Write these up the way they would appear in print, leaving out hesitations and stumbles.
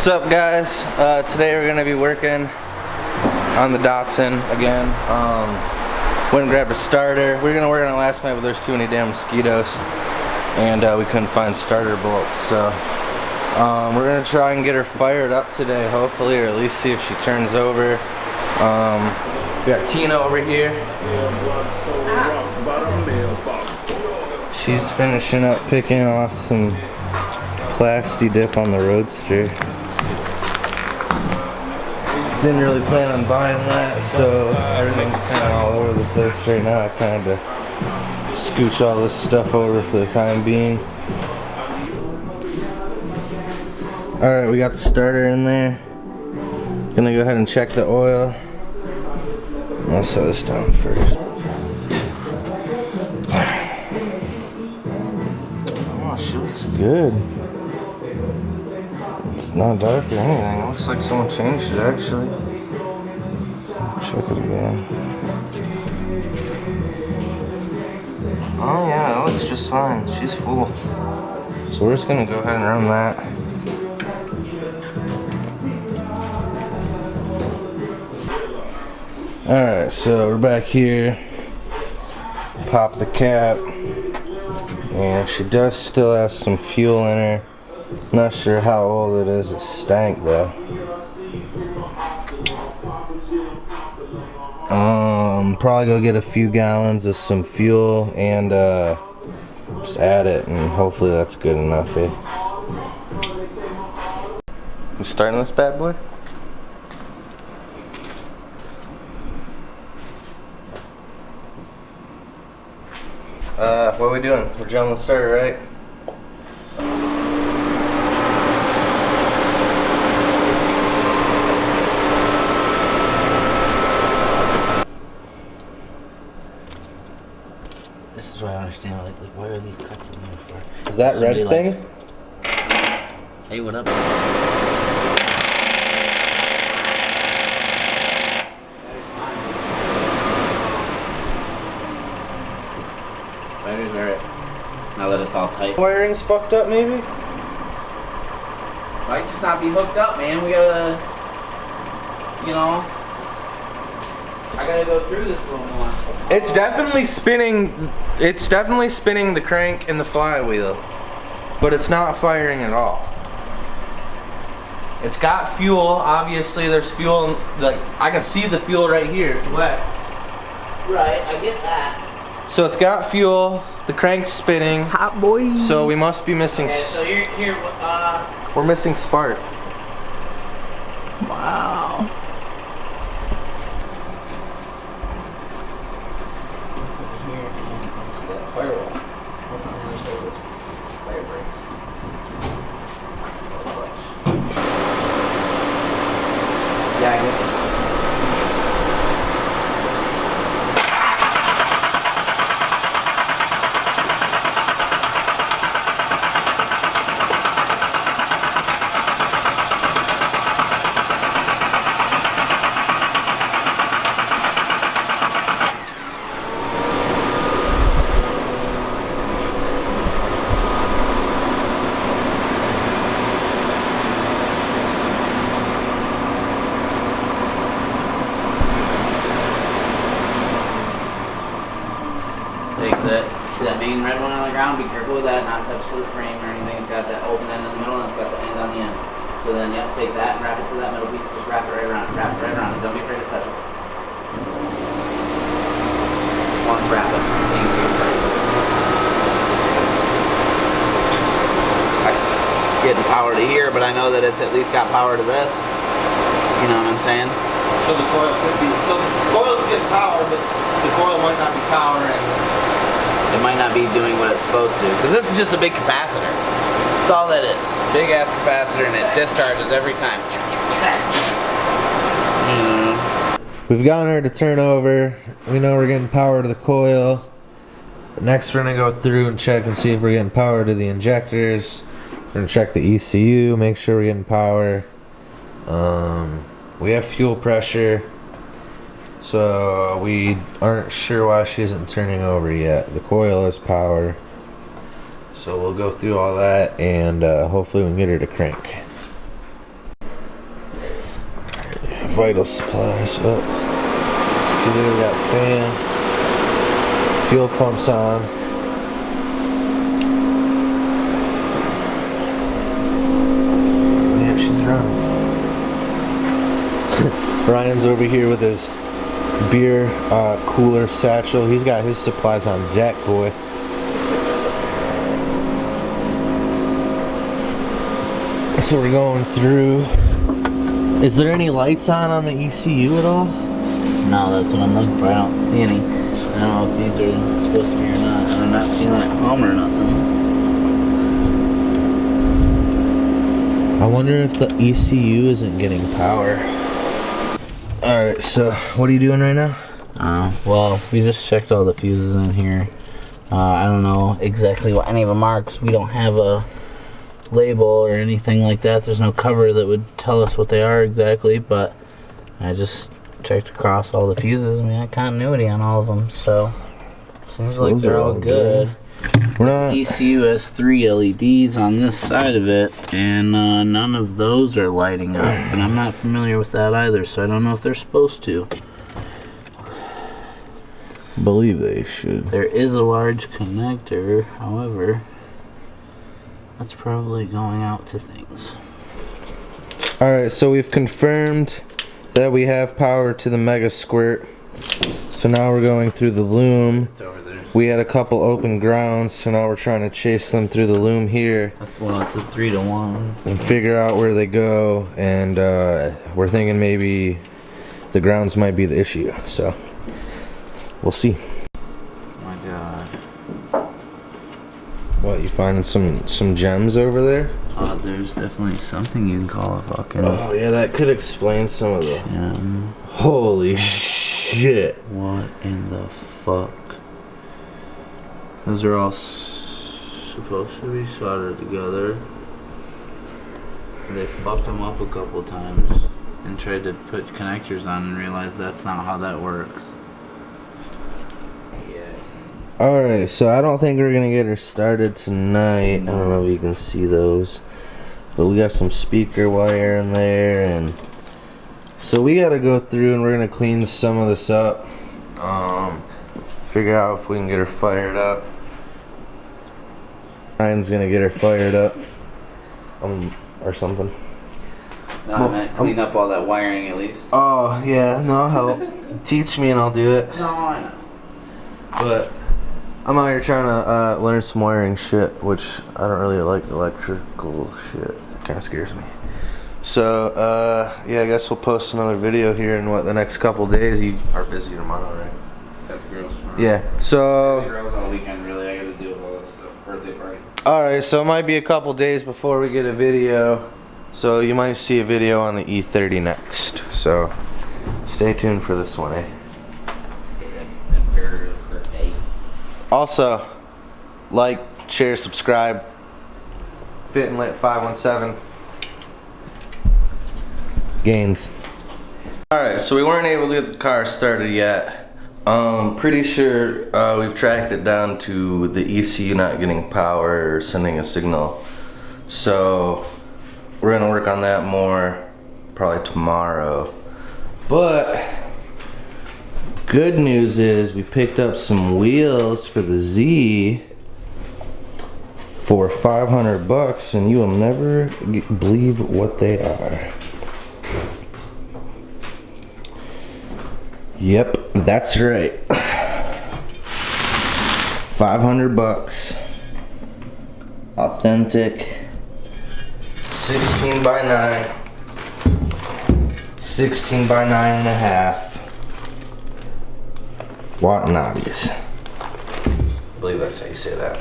What's up, guys? Today we're gonna be working on the Datsun again. Went and grabbed a starter. We were gonna work on it last night, but there's too many damn mosquitoes, and we couldn't find starter bolts. So we're gonna try and get her fired up today, hopefully, or at least see if she turns over. We got Tina over here. She's finishing up picking off some plasti dip on the Roadster. Didn't really plan on buying that, so everything's kind of all over the place right now. I kind of scooch all this stuff over for the time being. Alright, we got the starter in there. Gonna go ahead and check the oil. I'll set this down first. Oh, she looks good. It's not dark or anything. It looks like someone changed it, actually. Check it again. Oh yeah, it looks just fine. She's full. So we're just gonna go ahead and run that. Alright, so we're back here. Pop the cap. And she does still have some fuel in her. Not sure how old it is. It stank though. Probably go get a few gallons of some fuel and just add it, and hopefully that's good enough. Eh? We starting this bad boy? What are we doing? We're jumping the starter, right? This is what I understand, like why are these cuts in there for? Is that red thing? Hey, what up? Batteries are it. Now that it's all tight. Wiring's fucked up, maybe? Might just not be hooked up, man. We gotta, you know, I gotta go through this a little more. It's definitely spinning. It's definitely spinning the crank and the flywheel, but it's not firing at all. It's got fuel. Obviously, there's fuel. Like I can see the fuel right here. It's wet. Right, I get that. So it's got fuel. The crank's spinning. Hot boy. So we must be missing. Okay, so here. We're missing spark. Wow. Firewall. What's on the other side of this fire brakes? Yeah, I get it. See that main red one on the ground? Be careful with that, not touch to the frame or anything. It's got that open end in the middle and it's got the end on the end. So then, yep, take that and wrap it to that middle piece. Just wrap it right around. Wrap it right around. Don't be afraid to touch it. Once wrap it. Getting power to here, but I know that it's at least got power to this. You know what I'm saying? So the coil could be. So the coil's getting power, but the coil might not be powering. It might not be doing what it's supposed to, because this is just a big capacitor. That's all that is. Big ass capacitor, and it discharges every time. We've gotten her to turn over. We know we're getting power to the coil. Next we're gonna go through and check and see if we're getting power to the injectors. We're gonna check the ECU, make sure we're getting power. We have fuel pressure. So we aren't sure why she isn't turning over yet. The coil has power. So we'll go through all that and hopefully we can get her to crank. vital supplies up. See there, we got fan, fuel pumps on. Yeah, she's running. Ryan's over here with his beer cooler satchel. He's got his supplies on deck, boy. So we're going through. Is there any lights on the ECU at all? No, that's what I'm looking for. I don't see any. I don't know if these are supposed to be or not. And I'm not feeling it hum or nothing. I wonder if the ECU isn't getting power. Alright, so what are you doing right now? Well, we just checked all the fuses in here. I don't know exactly what any of them are because we don't have a label or anything like that. There's no cover that would tell us what they are exactly, but I just checked across all the fuses and we had continuity on all of them, so seems like they're all good. ECU has 3 LEDs on this side of it, and none of those are lighting up, and I'm not familiar with that either, so I don't know if they're supposed to. Believe they should. There is a large connector, however, that's probably going out to things. Alright, so we've confirmed that we have power to the Mega Squirt. So now we're going through the loom. It's over there. We had a couple open grounds, so now we're trying to chase them through the loom here. Well, it's a 3-to-1. And figure out where they go, and we're thinking maybe the grounds might be the issue, so we'll see. Oh my god. What, you finding some gems over there? There's definitely something you can call a fucking... Oh yeah, that could explain some of the... gem. Holy shit. What in the fuck? Those are all supposed to be soldered together. They fucked them up a couple times and tried to put connectors on and realized that's not how that works. Alright, so I don't think we're gonna get her started tonight. I don't know if you can see those. But we got some speaker wire in there, and so we gotta go through and we're gonna clean some of this up. Figure out if we can get her fired up. Ryan's gonna get her fired up. Or something. No, I meant clean up all that wiring at least. Oh, yeah, no, I'll help. Teach me and I'll do it. No, I know. But I'm out here trying to learn some wiring shit, which I don't really like electrical shit. It kind of scares me. So, yeah, I guess we'll post another video here in the next couple days. You are busy tomorrow, right? Got the girls tomorrow. Yeah, so... The girls on the weekend, really. I gotta deal with all that stuff. Birthday party. Alright, so it might be a couple days before we get a video. So you might see a video on the E30 next. So, stay tuned for this one, eh? Also, like, share, subscribe. Fit and Lit 517. Gains. Alright, so we weren't able to get the car started yet. Pretty sure we've tracked it down to the ECU not getting power or sending a signal. So we're gonna work on that more probably tomorrow. But good news is we picked up some wheels for the Z for 500 bucks, and you will never believe what they are. Yep, that's right. 500 bucks. Authentic 16 by 9. 16 by 9.5. Watanabes. I believe that's how you say that.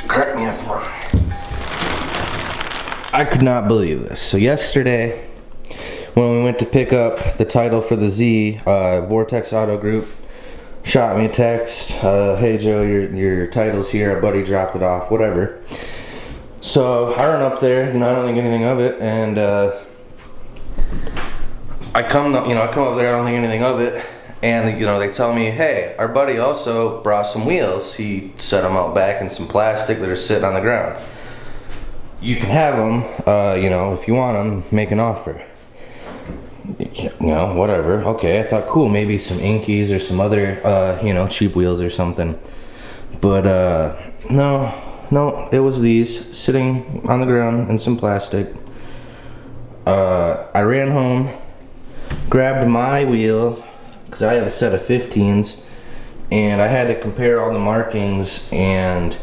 Correct me if I'm wrong. I could not believe this. So yesterday, when we went to pick up the title for the Z, Vortex Auto Group shot me a text. Hey Joe, your title's here. A buddy dropped it off. Whatever. So I run up there. I don't think anything of it, and I come up there. I don't think anything of it, and they tell me, hey, our buddy also brought some wheels. He set them out back in some plastic that are sitting on the ground. You can have them. If you want them, make an offer. Whatever. Okay, I thought, cool, maybe some Inkies or some other, cheap wheels or something. But, no, it was these sitting on the ground in some plastic. I ran home, grabbed my wheel, because I have a set of 15s, and I had to compare all the markings, and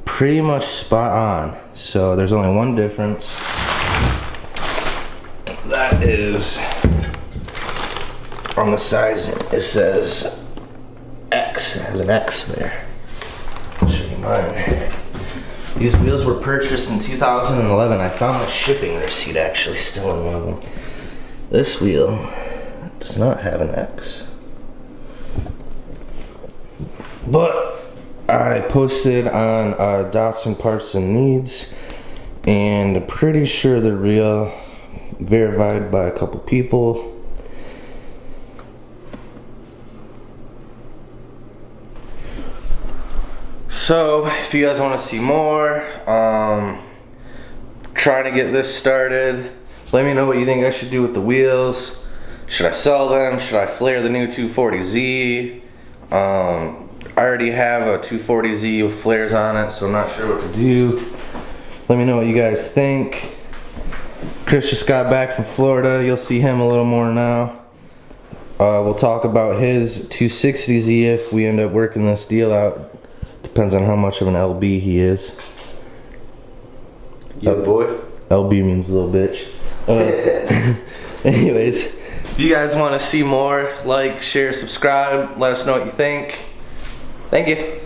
pretty much spot on. So there's only one difference. That is on the sizing. It says X. It has an X there. I'll show you mine. These wheels were purchased in 2011. I found the shipping receipt actually still in one of them. This wheel does not have an X. But I posted on Datsun Parts and Needs, and I'm pretty sure they're real. Verified by a couple people. So if you guys want to see more, trying to get this started, let me know what you think I should do with the wheels. Should I sell them? Should I flare the new 240Z? I already have a 240Z with flares on it, so I'm not sure what to do. Let me know what you guys think. Chris just got back from Florida. You'll see him a little more now. We'll talk about his 260Z if we end up working this deal out. Depends on how much of an LB he is. Yeah, boy. LB means little bitch. Anyways, if you guys want to see more, like, share, subscribe. Let us know what you think. Thank you.